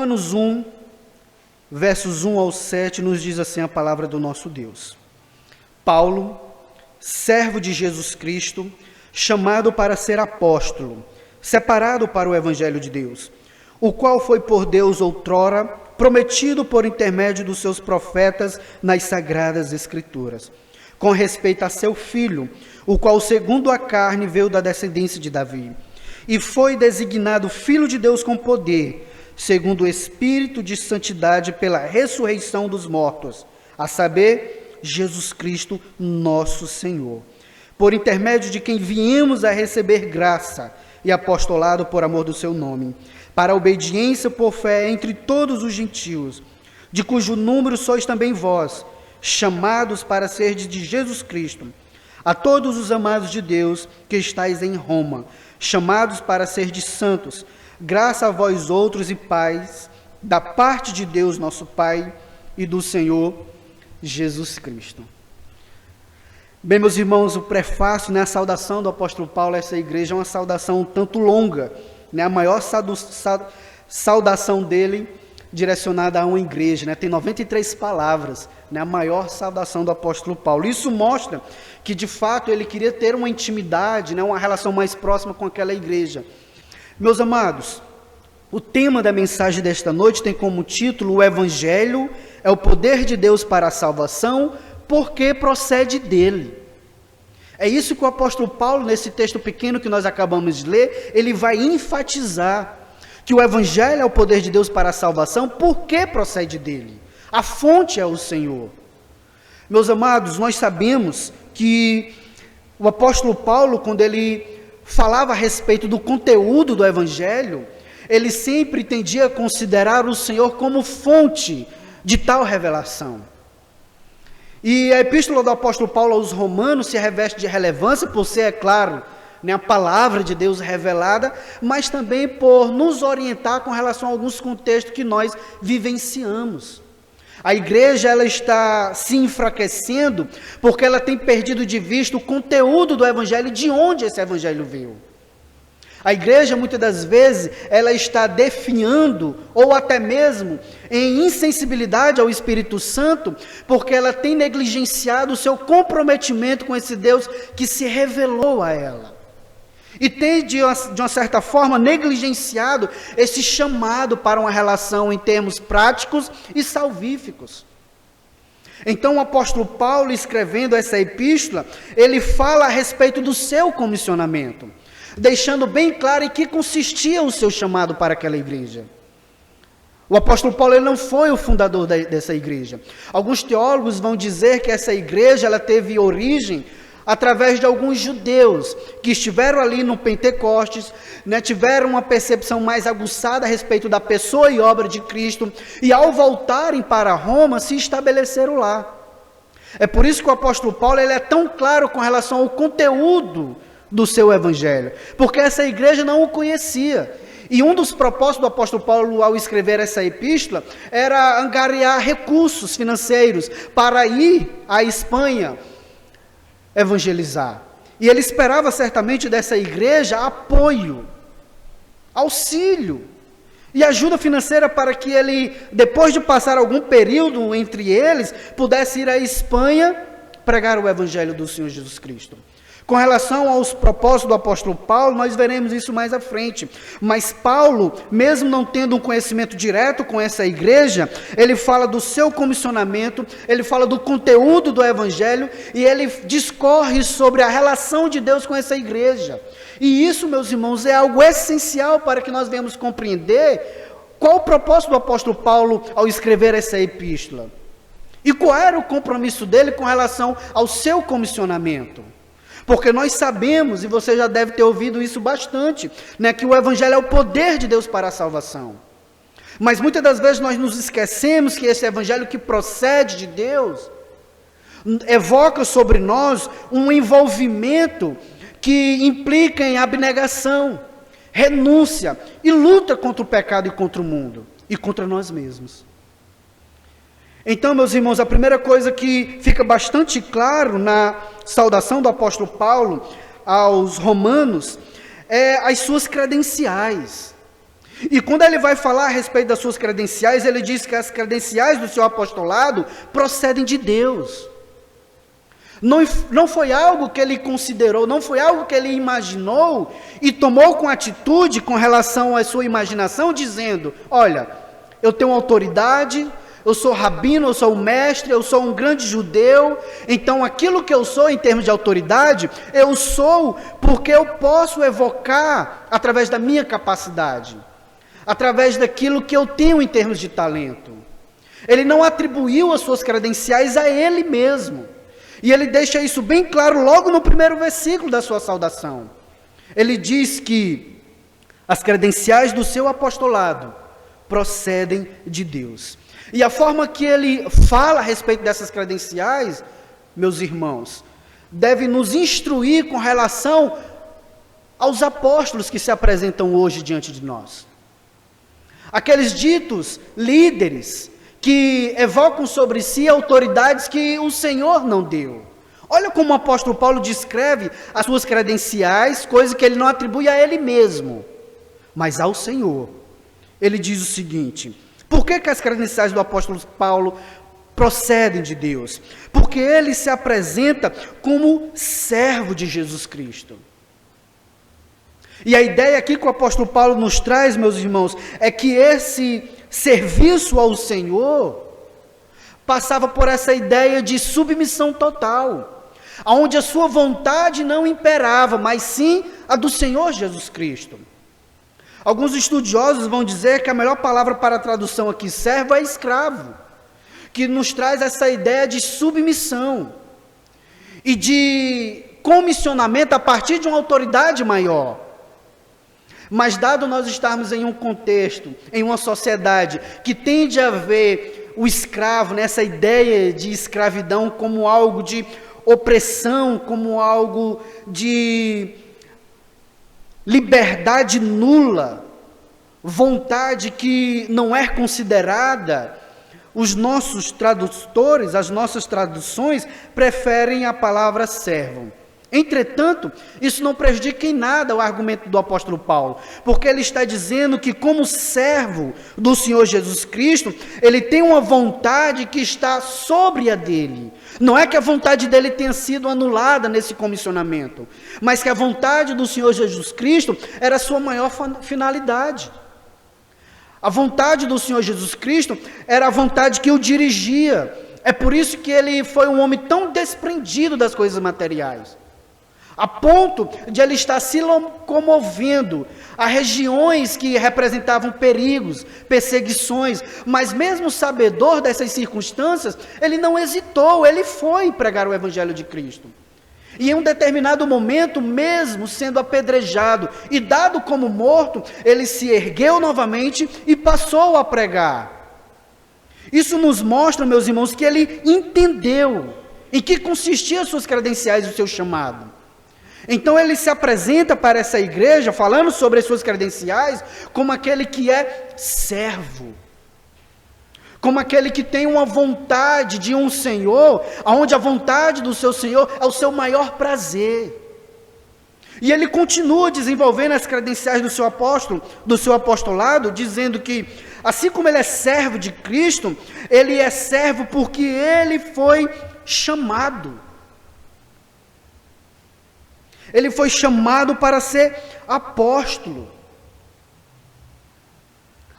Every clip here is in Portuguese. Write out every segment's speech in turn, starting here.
Romanos 1, versos 1 ao 7, nos diz assim a palavra do nosso Deus. Paulo, servo de Jesus Cristo, chamado para ser apóstolo, separado para o Evangelho de Deus, o qual foi por Deus outrora prometido por intermédio dos seus profetas nas Sagradas Escrituras, com respeito a seu filho, o qual segundo a carne veio da descendência de Davi, e foi designado Filho de Deus com poder, segundo o Espírito de santidade pela ressurreição dos mortos, a saber, Jesus Cristo, nosso Senhor, por intermédio de quem viemos a receber graça e apostolado por amor do seu nome, para a obediência por fé entre todos os gentios, de cujo número sois também vós, chamados para serdes de Jesus Cristo, a todos os amados de Deus que estáis em Roma, chamados para serdes santos, graça a vós outros e paz, da parte de Deus nosso Pai e do Senhor Jesus Cristo. Bem, meus irmãos, o prefácio, a saudação do apóstolo Paulo a essa igreja é uma saudação um tanto longa, a maior saudação dele direcionada a uma igreja, tem 93 palavras, a maior saudação do apóstolo Paulo. Isso mostra que, de fato, ele queria ter uma intimidade, uma relação mais próxima com aquela igreja. Meus amados, o tema da mensagem desta noite tem como título: o Evangelho é o poder de Deus para a salvação, porque procede dele. É isso que o apóstolo Paulo, nesse texto pequeno que nós acabamos de ler, ele vai enfatizar, que o Evangelho é o poder de Deus para a salvação, porque procede dele. A fonte é o Senhor. Meus amados, nós sabemos que o apóstolo Paulo, quando ele falava a respeito do conteúdo do Evangelho, ele sempre tendia a considerar o Senhor como fonte de tal revelação. E a epístola do apóstolo Paulo aos Romanos se reveste de relevância por ser, é claro, a palavra de Deus revelada, mas também por nos orientar com relação a alguns contextos que nós vivenciamos. A igreja, ela está se enfraquecendo porque ela tem perdido de vista o conteúdo do Evangelho, de onde esse Evangelho veio. A igreja, muitas das vezes, ela está definhando, ou até mesmo em insensibilidade ao Espírito Santo, porque ela tem negligenciado o seu comprometimento com esse Deus que se revelou a ela. E tem, de uma certa forma, negligenciado esse chamado para uma relação em termos práticos e salvíficos. Então, o apóstolo Paulo, escrevendo essa epístola, ele fala a respeito do seu comissionamento, deixando bem claro em que consistia o seu chamado para aquela igreja. O apóstolo Paulo, ele não foi o fundador dessa igreja. Alguns teólogos vão dizer que essa igreja, ela teve origem através de alguns judeus que estiveram ali no Pentecostes, tiveram uma percepção mais aguçada a respeito da pessoa e obra de Cristo, e ao voltarem para Roma, se estabeleceram lá. É por isso que o apóstolo Paulo, ele é tão claro com relação ao conteúdo do seu evangelho, porque essa igreja não o conhecia. E um dos propósitos do apóstolo Paulo, ao escrever essa epístola, era angariar recursos financeiros para ir à Espanha evangelizar. E ele esperava certamente dessa igreja apoio, auxílio e ajuda financeira para que ele, depois de passar algum período entre eles, pudesse ir à Espanha pregar o evangelho do Senhor Jesus Cristo. Com relação aos propósitos do apóstolo Paulo, nós veremos isso mais à frente. Mas Paulo, mesmo não tendo um conhecimento direto com essa igreja, ele fala do seu comissionamento, ele fala do conteúdo do evangelho e ele discorre sobre a relação de Deus com essa igreja. E isso, meus irmãos, é algo essencial para que nós venhamos compreender qual o propósito do apóstolo Paulo ao escrever essa epístola. E qual era o compromisso dele com relação ao seu comissionamento. Porque nós sabemos, e você já deve ter ouvido isso bastante, que o Evangelho é o poder de Deus para a salvação. Mas muitas das vezes nós nos esquecemos que esse Evangelho que procede de Deus, evoca sobre nós um envolvimento que implica em abnegação, renúncia e luta contra o pecado e contra o mundo, e contra nós mesmos. Então, meus irmãos, a primeira coisa que fica bastante claro na saudação do apóstolo Paulo aos romanos é as suas credenciais. E quando ele vai falar a respeito das suas credenciais, ele diz que as credenciais do seu apostolado procedem de Deus. Não foi algo que ele considerou, não foi algo que ele imaginou e tomou com atitude com relação à sua imaginação, dizendo: olha, eu tenho autoridade, eu sou rabino, eu sou um mestre, eu sou um grande judeu, então aquilo que eu sou em termos de autoridade, eu sou porque eu posso evocar através da minha capacidade, através daquilo que eu tenho em termos de talento. Ele não atribuiu as suas credenciais a ele mesmo. E ele deixa isso bem claro logo no primeiro versículo da sua saudação. Ele diz que as credenciais do seu apostolado procedem de Deus. E a forma que ele fala a respeito dessas credenciais, meus irmãos, deve nos instruir com relação aos apóstolos que se apresentam hoje diante de nós. Aqueles ditos líderes que evocam sobre si autoridades que o Senhor não deu. Olha como o apóstolo Paulo descreve as suas credenciais, coisa que ele não atribui a ele mesmo, mas ao Senhor. Ele diz o seguinte: por que as credenciais do apóstolo Paulo procedem de Deus? Porque ele se apresenta como servo de Jesus Cristo. E a ideia aqui que o apóstolo Paulo nos traz, meus irmãos, é que esse serviço ao Senhor passava por essa ideia de submissão total, onde a sua vontade não imperava, mas sim a do Senhor Jesus Cristo. Alguns estudiosos vão dizer que a melhor palavra para a tradução aqui, servo, é escravo, que nos traz essa ideia de submissão e de comissionamento a partir de uma autoridade maior. Mas dado nós estarmos em um contexto, em uma sociedade que tende a ver o escravo, nessa ideia de escravidão como algo de opressão, como algo de liberdade nula, vontade que não é considerada, os nossos tradutores, as nossas traduções, preferem a palavra servo. Entretanto, isso não prejudica em nada o argumento do apóstolo Paulo, porque ele está dizendo que como servo do Senhor Jesus Cristo, ele tem uma vontade que está sobre a dele. Não é que a vontade dele tenha sido anulada nesse comissionamento, mas que a vontade do Senhor Jesus Cristo era a sua maior finalidade. A vontade do Senhor Jesus Cristo era a vontade que o dirigia. É por isso que ele foi um homem tão desprendido das coisas materiais, a ponto de ele estar se locomovendo a regiões que representavam perigos, perseguições, mas mesmo sabedor dessas circunstâncias, ele não hesitou, ele foi pregar o Evangelho de Cristo. E em um determinado momento, mesmo sendo apedrejado e dado como morto, ele se ergueu novamente e passou a pregar. Isso nos mostra, meus irmãos, que ele entendeu em que consistiam as suas credenciais e o seu chamado. Então ele se apresenta para essa igreja, falando sobre as suas credenciais, como aquele que é servo, como aquele que tem uma vontade de um Senhor, onde a vontade do seu Senhor é o seu maior prazer. E ele continua desenvolvendo as credenciais do seu apóstolo, do seu apostolado, dizendo que, assim como ele é servo de Cristo, ele é servo porque ele foi chamado. Ele foi chamado para ser apóstolo.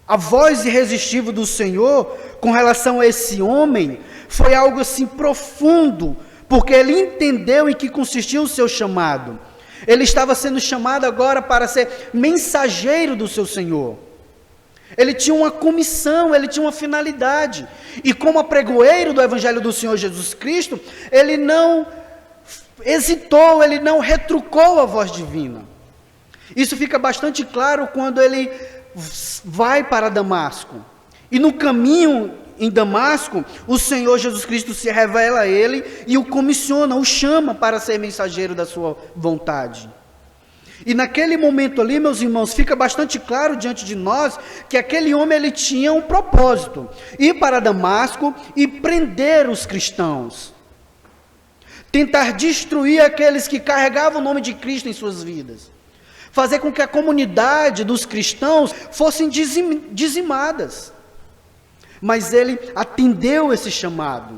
A voz irresistível do Senhor com relação a esse homem foi algo assim profundo, porque ele entendeu em que consistia o seu chamado. Ele estava sendo chamado agora para ser mensageiro do seu Senhor. Ele tinha uma comissão, ele tinha uma finalidade. E como apregoeiro do Evangelho do Senhor Jesus Cristo, ele não hesitou, ele não retrucou a voz divina. Isso fica bastante claro quando ele vai para Damasco. E no caminho em Damasco, o Senhor Jesus Cristo se revela a ele e o comissiona, o chama para ser mensageiro da sua vontade. E naquele momento ali, meus irmãos, fica bastante claro diante de nós que aquele homem ele tinha um propósito: ir para Damasco e prender os cristãos. Tentar destruir aqueles que carregavam o nome de Cristo em suas vidas. fazer com que a comunidade dos cristãos fossem dizimadas. Mas ele atendeu esse chamado.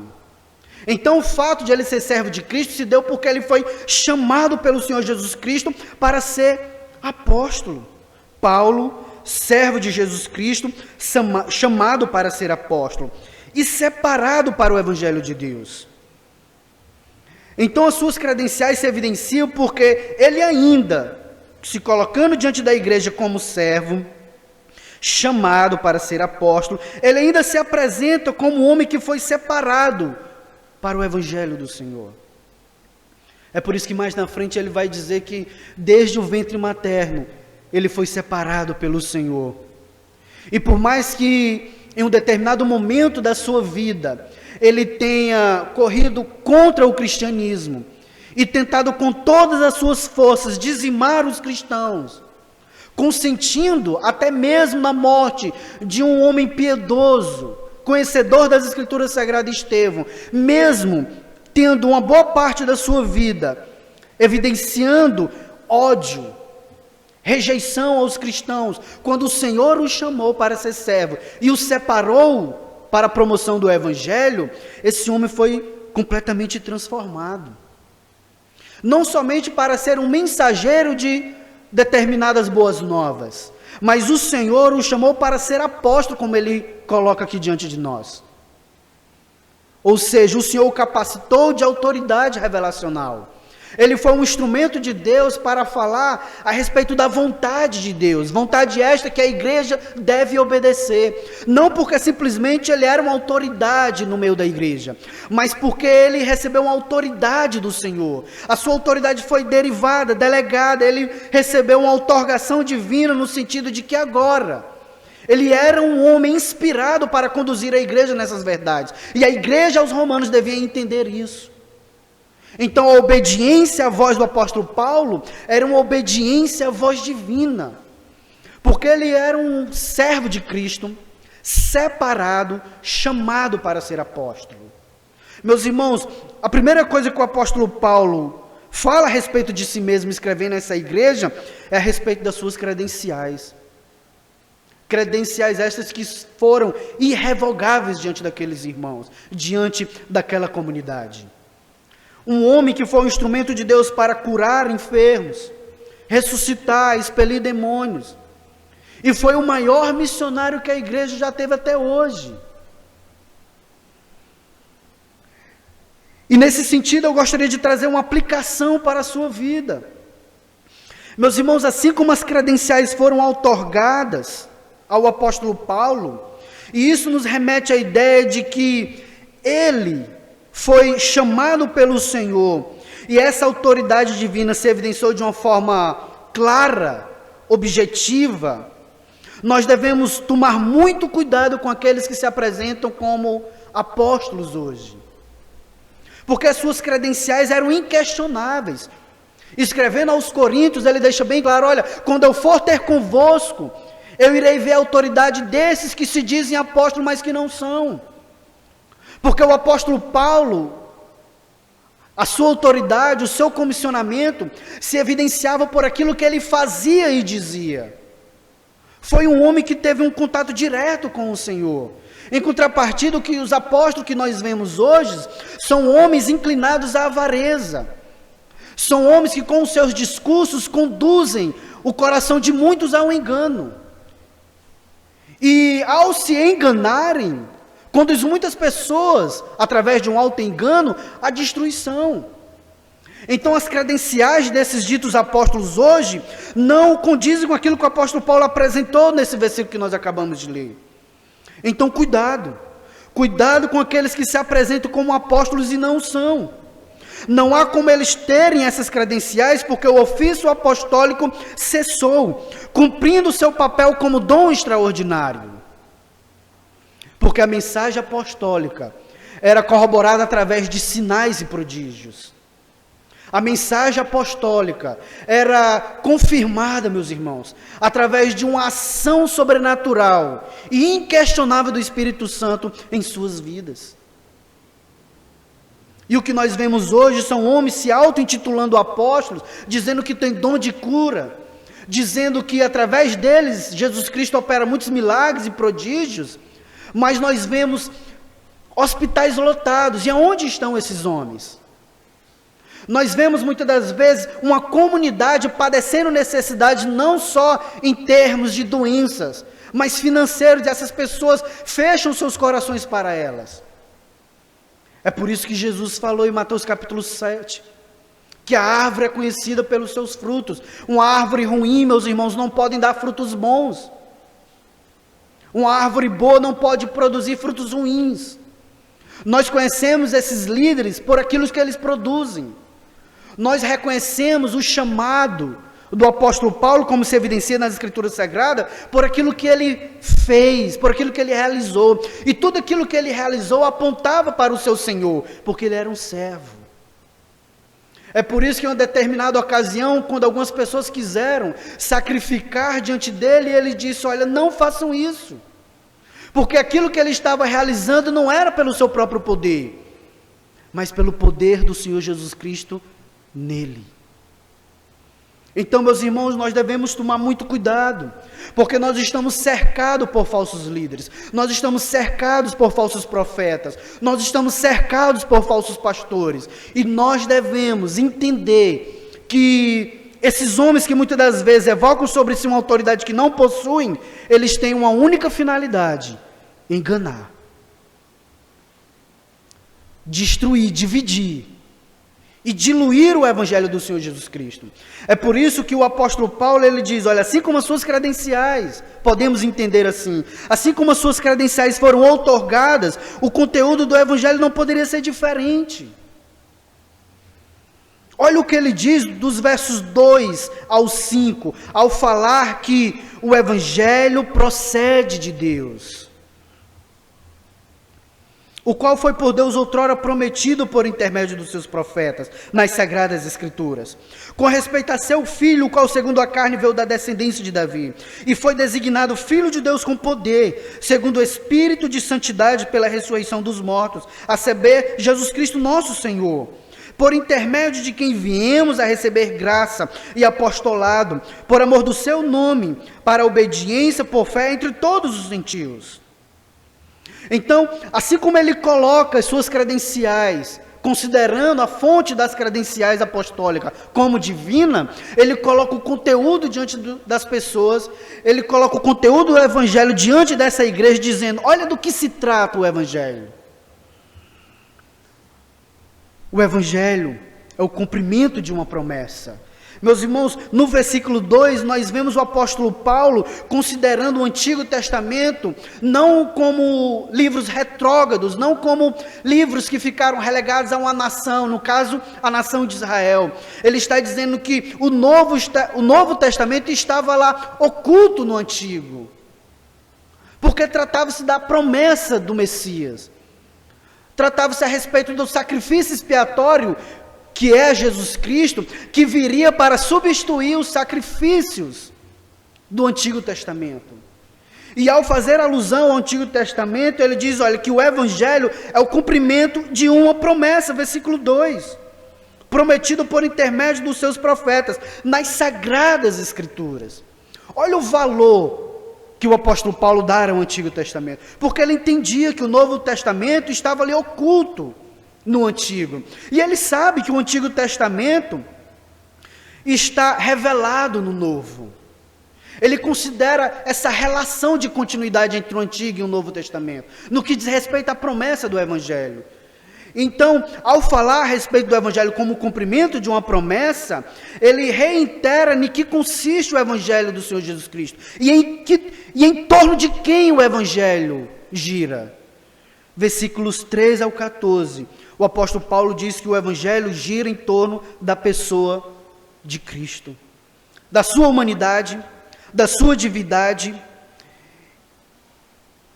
Então o fato de ele ser servo de Cristo se deu porque ele foi chamado pelo Senhor Jesus Cristo para ser apóstolo. Paulo, servo de Jesus Cristo, chamado para ser apóstolo e separado para o Evangelho de Deus. Então as suas credenciais se evidenciam porque ele ainda, se colocando diante da igreja como servo, chamado para ser apóstolo, ele ainda se apresenta como um homem que foi separado para o Evangelho do Senhor. É por isso que mais na frente ele vai dizer que desde o ventre materno ele foi separado pelo Senhor. E por mais que em um determinado momento da sua vida ele tenha corrido contra o cristianismo e tentado com todas as suas forças dizimar os cristãos, consentindo até mesmo na morte de um homem piedoso, conhecedor das Escrituras Sagradas, Estevão, mesmo tendo uma boa parte da sua vida evidenciando ódio, rejeição aos cristãos, quando o Senhor o chamou para ser servo e o separou para a promoção do Evangelho, esse homem foi completamente transformado. Não somente para ser um mensageiro de determinadas boas novas, mas o Senhor o chamou para ser apóstolo, como ele coloca aqui diante de nós. Ou seja, o Senhor o capacitou de autoridade revelacional. Ele foi um instrumento de Deus para falar a respeito da vontade de Deus, vontade esta que a igreja deve obedecer, não porque simplesmente ele era uma autoridade no meio da igreja, mas porque ele recebeu uma autoridade do Senhor. A sua autoridade foi derivada, delegada, ele recebeu uma outorgação divina no sentido de que agora ele era um homem inspirado para conduzir a igreja nessas verdades, e a igreja aos romanos devia entender isso. Então a obediência à voz do apóstolo Paulo era uma obediência à voz divina, porque ele era um servo de Cristo, separado, chamado para ser apóstolo. Meus irmãos, a primeira coisa que o apóstolo Paulo fala a respeito de si mesmo, escrevendo essa igreja, é a respeito das suas credenciais. Credenciais estas que foram irrevogáveis diante daqueles irmãos, diante daquela comunidade. Um homem que foi um instrumento de Deus para curar enfermos, ressuscitar, expelir demônios. E foi o maior missionário que a igreja já teve até hoje. E nesse sentido eu gostaria de trazer uma aplicação para a sua vida. Meus irmãos, assim como as credenciais foram outorgadas ao apóstolo Paulo, e isso nos remete à ideia de que ele foi chamado pelo Senhor, e essa autoridade divina se evidenciou de uma forma clara, objetiva, nós devemos tomar muito cuidado com aqueles que se apresentam como apóstolos hoje, porque as suas credenciais eram inquestionáveis. Escrevendo aos Coríntios, ele deixa bem claro: olha, quando eu for ter convosco, eu irei ver a autoridade desses que se dizem apóstolos, mas que não são. Porque o apóstolo Paulo, a sua autoridade, o seu comissionamento, se evidenciava por aquilo que ele fazia e dizia. Foi um homem que teve um contato direto com o Senhor. Em contrapartida, que os apóstolos que nós vemos hoje, são homens inclinados à avareza. São homens que com os seus discursos conduzem o coração de muitos ao engano. E ao se enganarem, conduz muitas pessoas, através de um auto-engano, à destruição. Então as credenciais desses ditos apóstolos hoje não condizem com aquilo que o apóstolo Paulo apresentou nesse versículo que nós acabamos de ler. Então cuidado com aqueles que se apresentam como apóstolos e não são. Não há como eles terem essas credenciais, porque o ofício apostólico cessou, cumprindo o seu papel como dom extraordinário. Porque a mensagem apostólica era corroborada através de sinais e prodígios. A mensagem apostólica era confirmada, meus irmãos, através de uma ação sobrenatural e inquestionável do Espírito Santo em suas vidas. E o que nós vemos hoje são homens se auto-intitulando apóstolos, dizendo que tem dom de cura, dizendo que através deles Jesus Cristo opera muitos milagres e prodígios, mas nós vemos hospitais lotados. E aonde estão esses homens? Nós vemos muitas das vezes uma comunidade padecendo necessidade não só em termos de doenças, mas financeiros, e essas pessoas fecham seus corações para elas. É por isso que Jesus falou em Mateus capítulo 7, que a árvore é conhecida pelos seus frutos. Uma árvore ruim, meus irmãos, não pode dar frutos bons. Uma árvore boa não pode produzir frutos ruins. Nós conhecemos esses líderes por aquilo que eles produzem. Nós reconhecemos o chamado do apóstolo Paulo, como se evidencia nas Escrituras Sagradas, por aquilo que ele fez, por aquilo que ele realizou. E tudo aquilo que ele realizou apontava para o seu Senhor, porque ele era um servo. É por isso que em uma determinada ocasião, quando algumas pessoas quiseram sacrificar diante dele, ele disse: olha, não façam isso, porque aquilo que ele estava realizando não era pelo seu próprio poder, mas pelo poder do Senhor Jesus Cristo nele. Então, meus irmãos, nós devemos tomar muito cuidado, porque nós estamos cercados por falsos líderes, nós estamos cercados por falsos profetas, nós estamos cercados por falsos pastores, e nós devemos entender que esses homens que muitas das vezes evocam sobre si uma autoridade que não possuem, eles têm uma única finalidade: enganar, destruir, dividir e diluir o evangelho do Senhor Jesus Cristo. É por isso que o apóstolo Paulo, ele diz: olha, assim como as suas credenciais, podemos entender assim como as suas credenciais foram outorgadas, o conteúdo do evangelho não poderia ser diferente. Olha o que ele diz dos versos 2 ao 5, ao falar que o evangelho procede de Deus, o qual foi por Deus outrora prometido por intermédio dos seus profetas, nas Sagradas Escrituras, com respeito a seu filho, o qual segundo a carne veio da descendência de Davi, e foi designado Filho de Deus com poder, segundo o Espírito de santidade pela ressurreição dos mortos, a saber, Jesus Cristo nosso Senhor, por intermédio de quem viemos a receber graça e apostolado, por amor do seu nome, para a obediência por fé entre todos os gentios. Então, assim como ele coloca as suas credenciais, considerando a fonte das credenciais apostólicas como divina, ele coloca o conteúdo diante das pessoas, ele coloca o conteúdo do evangelho diante dessa igreja, dizendo: olha do que se trata o evangelho. O evangelho é o cumprimento de uma promessa. Meus irmãos, no versículo 2, nós vemos o apóstolo Paulo considerando o Antigo Testamento não como livros retrógrados, não como livros que ficaram relegados a uma nação, no caso, a nação de Israel. Ele está dizendo que o Novo Testamento estava lá oculto no Antigo, porque tratava-se da promessa do Messias, tratava-se a respeito do sacrifício expiatório, que é Jesus Cristo, que viria para substituir os sacrifícios do Antigo Testamento. E ao fazer alusão ao Antigo Testamento, ele diz, olha, que o Evangelho é o cumprimento de uma promessa, versículo 2, prometido por intermédio dos seus profetas, nas Sagradas Escrituras. Olha o valor que o apóstolo Paulo dá ao Antigo Testamento, porque ele entendia que o Novo Testamento estava ali oculto no Antigo, e ele sabe que o Antigo Testamento está revelado no Novo. Ele considera essa relação de continuidade entre o Antigo e o Novo Testamento, no que diz respeito à promessa do Evangelho. Então, ao falar a respeito do Evangelho como cumprimento de uma promessa, ele reitera em que consiste o Evangelho do Senhor Jesus Cristo, e em torno de quem o Evangelho gira. Versículos 13 ao 14, o apóstolo Paulo diz que o Evangelho gira em torno da pessoa de Cristo, da sua humanidade, da sua divindade,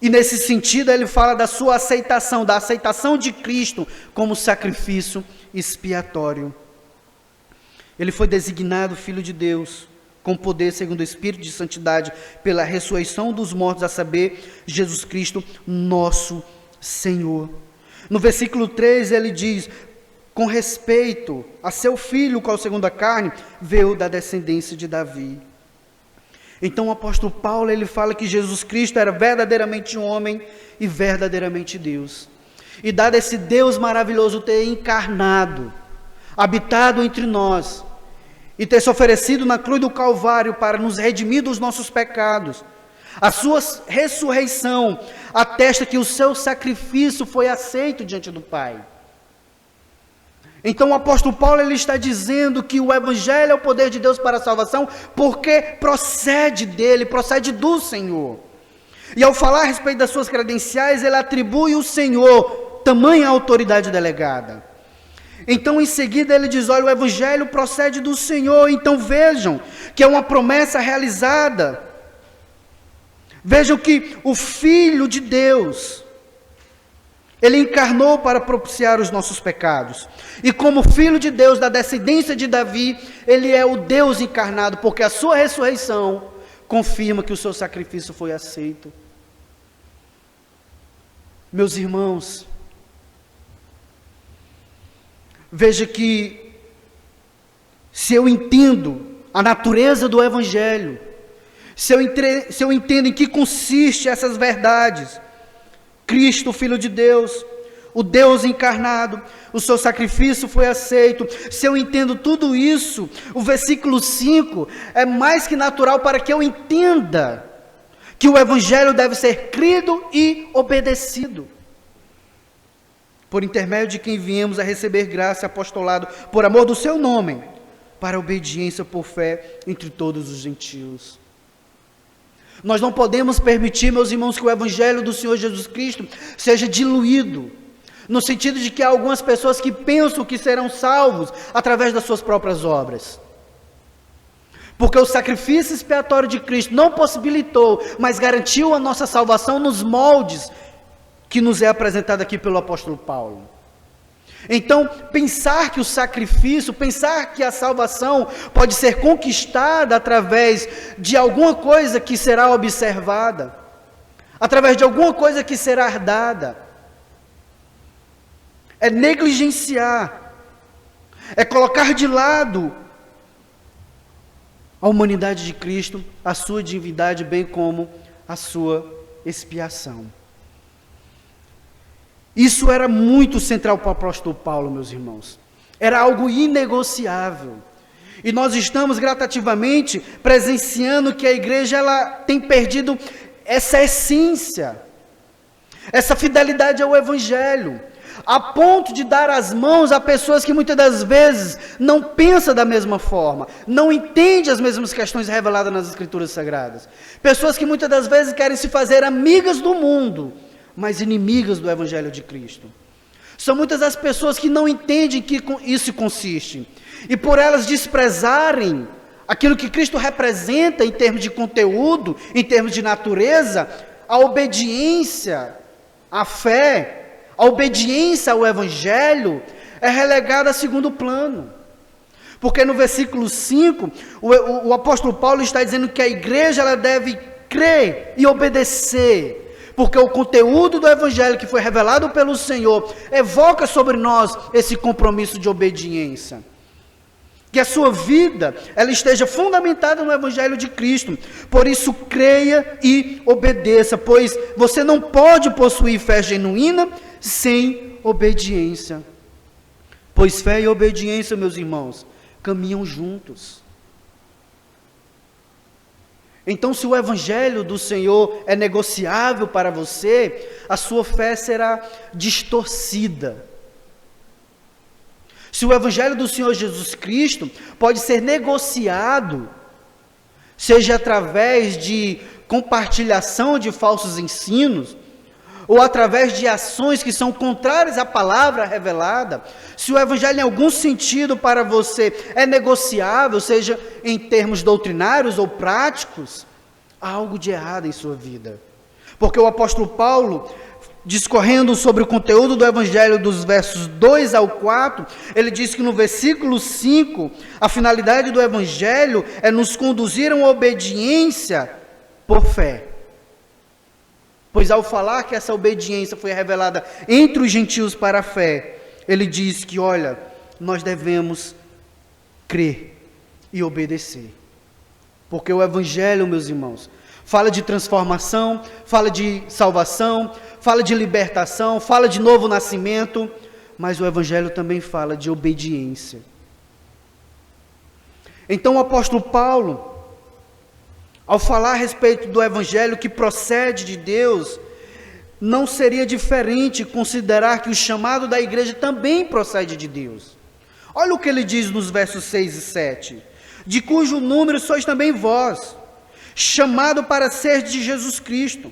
e nesse sentido ele fala da sua aceitação, da aceitação de Cristo como sacrifício expiatório. Ele foi designado Filho de Deus, com poder segundo o Espírito de santidade, pela ressurreição dos mortos, a saber, Jesus Cristo, nosso Senhor. No versículo 3 ele diz, com respeito a seu filho, qual segundo a carne, veio da descendência de Davi. Então o apóstolo Paulo, ele fala que Jesus Cristo era verdadeiramente homem e verdadeiramente Deus. E dado esse Deus maravilhoso ter encarnado, habitado entre nós, e ter se oferecido na cruz do Calvário para nos redimir dos nossos pecados, a sua ressurreição atesta que o seu sacrifício foi aceito diante do Pai. Então o apóstolo Paulo, ele está dizendo que o Evangelho é o poder de Deus para a salvação, porque procede dele, procede do Senhor. E ao falar a respeito das suas credenciais, ele atribui ao Senhor tamanha autoridade delegada. Então em seguida ele diz, olha, o Evangelho procede do Senhor. Então vejam que é uma promessa realizada. Vejam que o Filho de Deus, ele encarnou para propiciar os nossos pecados. E como Filho de Deus, da descendência de Davi, ele é o Deus encarnado, porque a sua ressurreição confirma que o seu sacrifício foi aceito. Meus irmãos, veja que, se eu entendo a natureza do Evangelho, se eu entendo em que consiste essas verdades, Cristo, Filho de Deus, o Deus encarnado, o seu sacrifício foi aceito, se eu entendo tudo isso, o versículo 5 é mais que natural para que eu entenda que o Evangelho deve ser crido e obedecido, por intermédio de quem viemos a receber graça e apostolado, por amor do seu nome, para obediência por fé entre todos os gentios. Nós não podemos permitir, meus irmãos, que o Evangelho do Senhor Jesus Cristo seja diluído, no sentido de que há algumas pessoas que pensam que serão salvos através das suas próprias obras. Porque o sacrifício expiatório de Cristo não possibilitou, mas garantiu a nossa salvação nos moldes que nos é apresentado aqui pelo apóstolo Paulo. Então, pensar que o sacrifício, pensar que a salvação pode ser conquistada através de alguma coisa que será observada, através de alguma coisa que será dada, é negligenciar, é colocar de lado a humanidade de Cristo, a sua divindade, bem como a sua expiação. Isso era muito central para o apóstolo Paulo, meus irmãos. Era algo inegociável. E nós estamos gradativamente presenciando que a igreja ela tem perdido essa essência, essa fidelidade ao Evangelho, a ponto de dar as mãos a pessoas que muitas das vezes não pensam da mesma forma, não entendem as mesmas questões reveladas nas Escrituras Sagradas. Pessoas que muitas das vezes querem se fazer amigas do mundo, mas inimigas do Evangelho de Cristo. São muitas as pessoas que não entendem que isso consiste, e por elas desprezarem aquilo que Cristo representa em termos de conteúdo, em termos de natureza, a obediência, a fé, a obediência ao Evangelho é relegada a segundo plano. Porque no versículo 5, o apóstolo Paulo está dizendo que a igreja ela deve crer e obedecer, porque o conteúdo do Evangelho que foi revelado pelo Senhor evoca sobre nós esse compromisso de obediência. Que a sua vida ela esteja fundamentada no Evangelho de Cristo. Por isso, creia e obedeça, pois você não pode possuir fé genuína sem obediência. Pois fé e obediência, meus irmãos, caminham juntos. Então, se o Evangelho do Senhor é negociável para você, a sua fé será distorcida. Se o Evangelho do Senhor Jesus Cristo pode ser negociado, seja através de compartilhação de falsos ensinos, ou através de ações que são contrárias à palavra revelada, se o Evangelho em algum sentido para você é negociável, seja em termos doutrinários ou práticos, há algo de errado em sua vida. Porque o apóstolo Paulo, discorrendo sobre o conteúdo do Evangelho dos versos 2 ao 4, ele diz que no versículo 5, a finalidade do Evangelho é nos conduzir a uma obediência por fé. Pois ao falar que essa obediência foi revelada entre os gentios para a fé, ele diz que, olha, nós devemos crer e obedecer. Porque o Evangelho, meus irmãos, fala de transformação, fala de salvação, fala de libertação, fala de novo nascimento, mas o Evangelho também fala de obediência. Então o apóstolo Paulo, ao falar a respeito do Evangelho que procede de Deus, não seria diferente considerar que o chamado da igreja também procede de Deus. Olha o que ele diz nos versos 6 e 7. De cujo número sois também vós, chamado para ser de Jesus Cristo.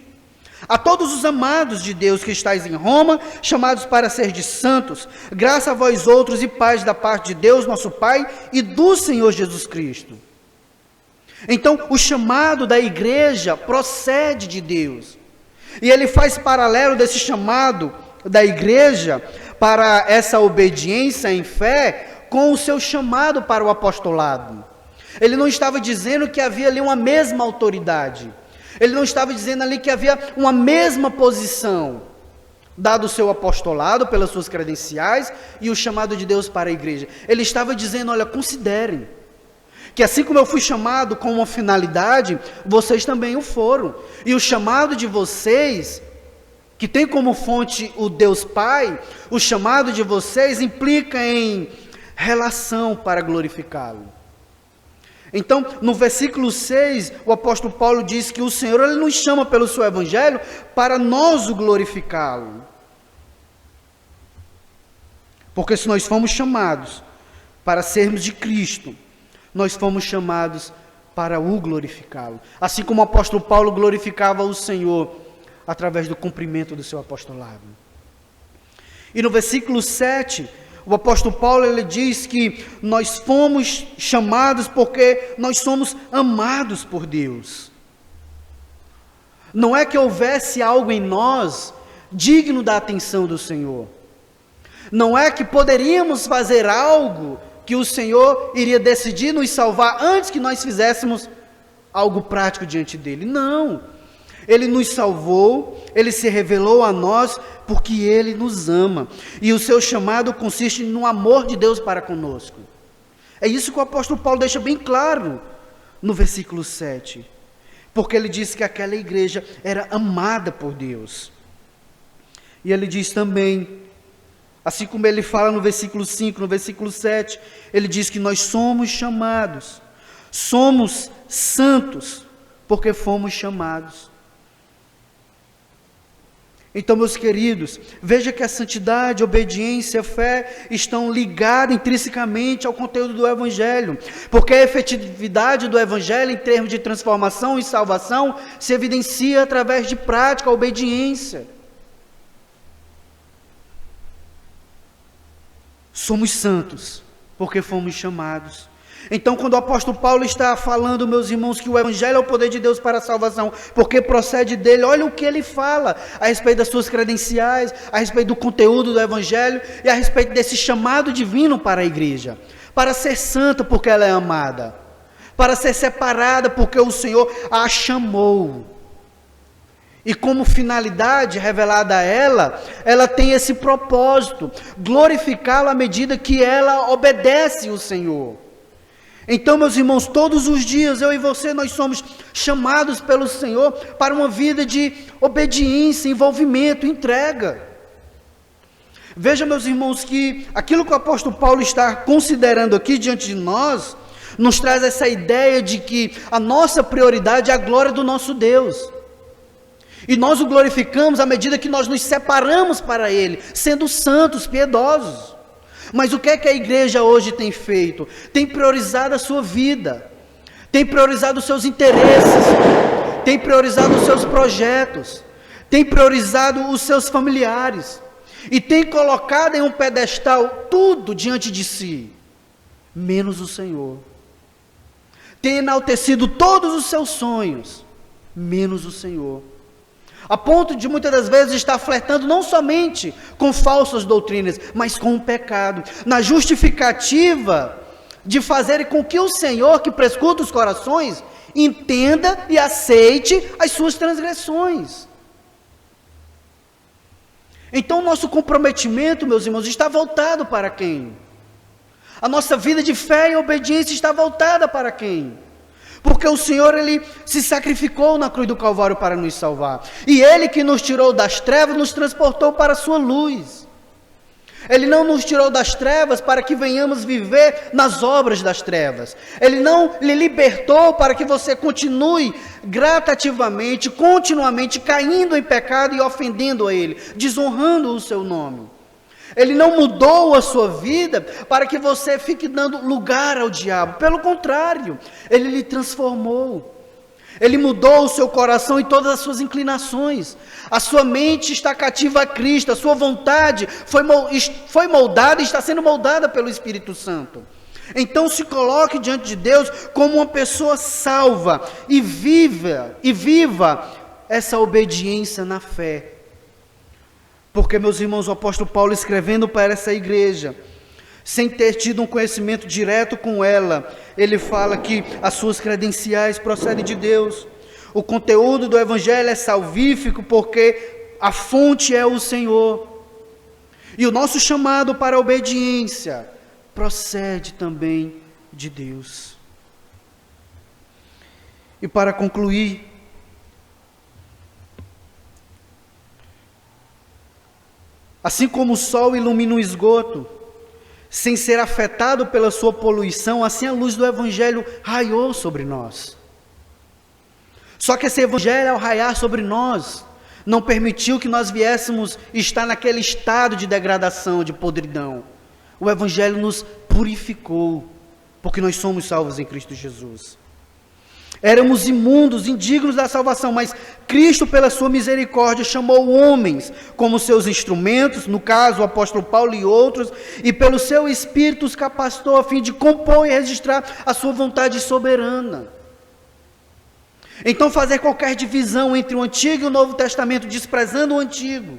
A todos os amados de Deus que estáis em Roma, chamados para ser de santos, graça a vós outros e paz da parte de Deus, nosso Pai, e do Senhor Jesus Cristo. Então, o chamado da igreja procede de Deus. E ele faz paralelo desse chamado da igreja para essa obediência em fé com o seu chamado para o apostolado. Ele não estava dizendo que havia ali uma mesma autoridade. Ele não estava dizendo ali que havia uma mesma posição, dado o seu apostolado pelas suas credenciais e o chamado de Deus para a igreja. Ele estava dizendo, olha, considerem que assim como eu fui chamado com uma finalidade, vocês também o foram. E o chamado de vocês, que tem como fonte o Deus Pai, o chamado de vocês implica em relação para glorificá-lo. Então, no versículo 6, o apóstolo Paulo diz que o Senhor ele nos chama pelo seu evangelho para nós o glorificá-lo. Porque se nós fomos chamados para sermos de Cristo, nós fomos chamados para o glorificá-lo. Assim como o apóstolo Paulo glorificava o Senhor através do cumprimento do seu apostolado. E no versículo 7, o apóstolo Paulo ele diz que nós fomos chamados porque nós somos amados por Deus. Não é que houvesse algo em nós digno da atenção do Senhor. Não é que poderíamos fazer algo que o Senhor iria decidir nos salvar antes que nós fizéssemos algo prático diante dele. Não. Ele nos salvou, ele se revelou a nós porque ele nos ama. E o seu chamado consiste no amor de Deus para conosco. É isso que o apóstolo Paulo deixa bem claro no versículo 7. Porque ele diz que aquela igreja era amada por Deus. E ele diz também, assim como ele fala no versículo 5, no versículo 7, ele diz que nós somos chamados, somos santos, porque fomos chamados. Então, meus queridos, veja que a santidade, a obediência, a fé estão ligadas intrinsecamente ao conteúdo do Evangelho, porque a efetividade do Evangelho em termos de transformação e salvação se evidencia através de prática, a obediência. Somos santos, porque fomos chamados. Então, quando o apóstolo Paulo está falando, meus irmãos, que o Evangelho é o poder de Deus para a salvação, porque procede dele, olha o que ele fala a respeito das suas credenciais, a respeito do conteúdo do Evangelho e a respeito desse chamado divino para a igreja. Para ser santa, porque ela é amada. Para ser separada, porque o Senhor a chamou. E como finalidade revelada a ela tem esse propósito, glorificá-lo à medida que ela obedece o Senhor. Então, meus irmãos, todos os dias, eu e você, nós somos chamados pelo Senhor para uma vida de obediência, envolvimento, entrega. Veja, meus irmãos, que aquilo que o apóstolo Paulo está considerando aqui diante de nós, nos traz essa ideia de que a nossa prioridade é a glória do nosso Deus. E nós o glorificamos à medida que nós nos separamos para Ele, sendo santos, piedosos. Mas o que é que a igreja hoje tem feito? Tem priorizado a sua vida, tem priorizado os seus interesses, tem priorizado os seus projetos, tem priorizado os seus familiares, e tem colocado em um pedestal tudo diante de si, menos o Senhor. Tem enaltecido todos os seus sonhos, menos o Senhor. A ponto de muitas das vezes estar flertando não somente com falsas doutrinas, mas com o pecado, na justificativa de fazer com que o Senhor, que prescuta os corações, entenda e aceite as suas transgressões. Então, nosso comprometimento, meus irmãos, está voltado para quem? A nossa vida de fé e obediência está voltada para quem? Porque o Senhor, Ele se sacrificou na cruz do Calvário para nos salvar. E Ele que nos tirou das trevas, nos transportou para a sua luz. Ele não nos tirou das trevas para que venhamos viver nas obras das trevas. Ele não lhe libertou para que você continue gradativamente, continuamente caindo em pecado e ofendendo a Ele, desonrando o seu nome. Ele não mudou a sua vida para que você fique dando lugar ao diabo. Pelo contrário, Ele lhe transformou. Ele mudou o seu coração e todas as suas inclinações. A sua mente está cativa a Cristo. A sua vontade foi moldada e está sendo moldada pelo Espírito Santo. Então se coloque diante de Deus como uma pessoa salva e viva essa obediência na fé. Porque, meus irmãos, o apóstolo Paulo, escrevendo para essa igreja, sem ter tido um conhecimento direto com ela, ele fala que as suas credenciais procedem de Deus. O conteúdo do evangelho é salvífico porque a fonte é o Senhor. E o nosso chamado para a obediência procede também de Deus. E para concluir, assim como o sol ilumina o esgoto, sem ser afetado pela sua poluição, assim a luz do evangelho raiou sobre nós. Só que esse evangelho, ao raiar sobre nós, não permitiu que nós viéssemos estar naquele estado de degradação, de podridão. O evangelho nos purificou, porque nós somos salvos em Cristo Jesus. Éramos imundos, indignos da salvação, mas Cristo, pela sua misericórdia, chamou homens como seus instrumentos, no caso o apóstolo Paulo e outros, e pelo seu Espírito os capacitou a fim de compor e registrar a sua vontade soberana. Então fazer qualquer divisão entre o Antigo e o Novo Testamento, desprezando o Antigo,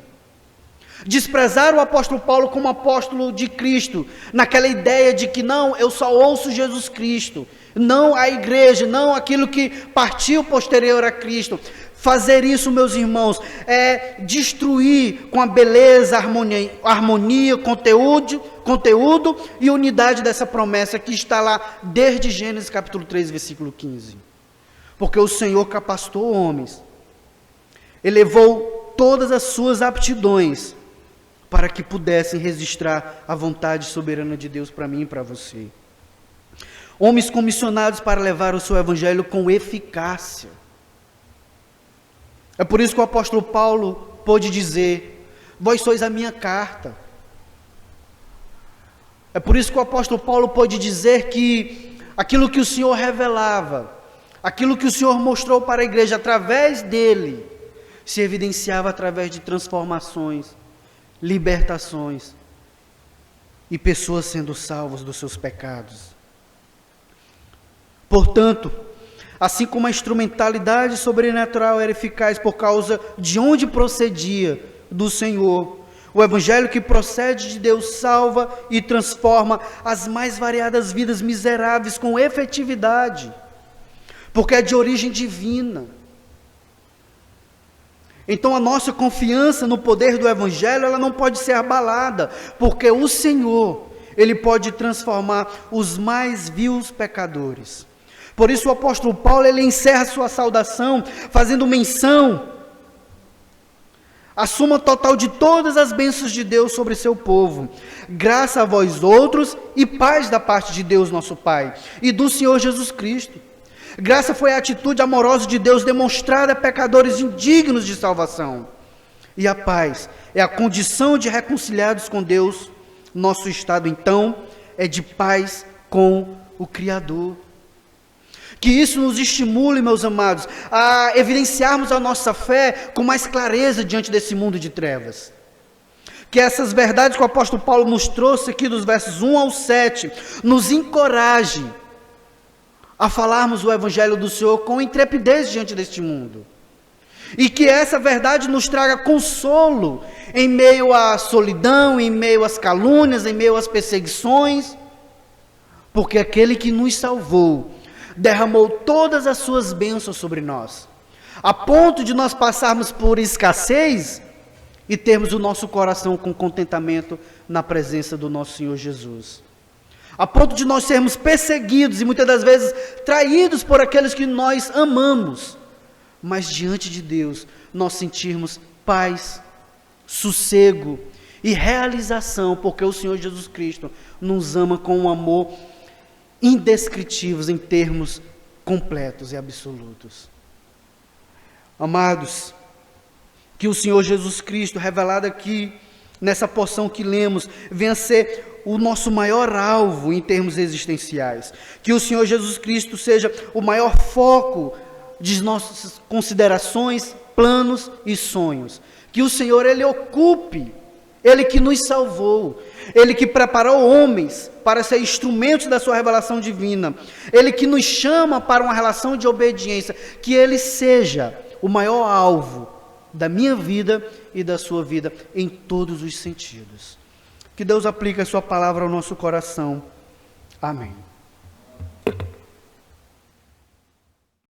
desprezar o apóstolo Paulo como apóstolo de Cristo, naquela ideia de que não, eu só ouço Jesus Cristo, não a igreja, não aquilo que partiu posterior a Cristo. Fazer isso, meus irmãos, é destruir com a beleza, harmonia, conteúdo e unidade dessa promessa que está lá desde Gênesis capítulo 3, versículo 15. Porque o Senhor capacitou homens, elevou todas as suas aptidões para que pudessem registrar a vontade soberana de Deus para mim e para você. Homens comissionados para levar o seu evangelho com eficácia. É por isso que o apóstolo Paulo pôde dizer: vós sois a minha carta. É por isso que o apóstolo Paulo pôde dizer que aquilo que o Senhor revelava, aquilo que o Senhor mostrou para a igreja através dele, se evidenciava através de transformações, libertações e pessoas sendo salvas dos seus pecados. Portanto, assim como a instrumentalidade sobrenatural era eficaz por causa de onde procedia do Senhor, o evangelho que procede de Deus salva e transforma as mais variadas vidas miseráveis com efetividade, porque é de origem divina. Então a nossa confiança no poder do evangelho, ela não pode ser abalada, porque o Senhor, Ele pode transformar os mais vios pecadores. Por isso o apóstolo Paulo, ele encerra sua saudação fazendo menção à soma total de todas as bênçãos de Deus sobre seu povo. Graça a vós outros e paz da parte de Deus nosso Pai e do Senhor Jesus Cristo. Graça foi a atitude amorosa de Deus demonstrada a pecadores indignos de salvação. E a paz é a condição de reconciliados com Deus. Nosso estado, então, é de paz com o Criador. Que isso nos estimule, meus amados, a evidenciarmos a nossa fé com mais clareza diante desse mundo de trevas. Que essas verdades que o apóstolo Paulo nos trouxe aqui dos versos 1 ao 7, nos encoraje a falarmos o evangelho do Senhor com intrepidez diante deste mundo. E que essa verdade nos traga consolo em meio à solidão, em meio às calúnias, em meio às perseguições, porque aquele que nos salvou derramou todas as suas bênçãos sobre nós, a ponto de nós passarmos por escassez e termos o nosso coração com contentamento na presença do nosso Senhor Jesus. a ponto de nós sermos perseguidos e muitas das vezes traídos por aqueles que nós amamos, mas diante de Deus nós sentirmos paz, sossego e realização, porque o Senhor Jesus Cristo nos ama com um amor indescritível em termos completos e absolutos. Amados, que o Senhor Jesus Cristo, revelado aqui nessa porção que lemos, venha ser o nosso maior alvo em termos existenciais. Que o Senhor Jesus Cristo seja o maior foco de nossas considerações, planos e sonhos. Que o Senhor, Ele ocupe, Ele que nos salvou, Ele que preparou homens para ser instrumentos da sua revelação divina, Ele que nos chama para uma relação de obediência, que Ele seja o maior alvo da minha vida e da sua vida em todos os sentidos. Que Deus aplique a sua palavra ao nosso coração. Amém.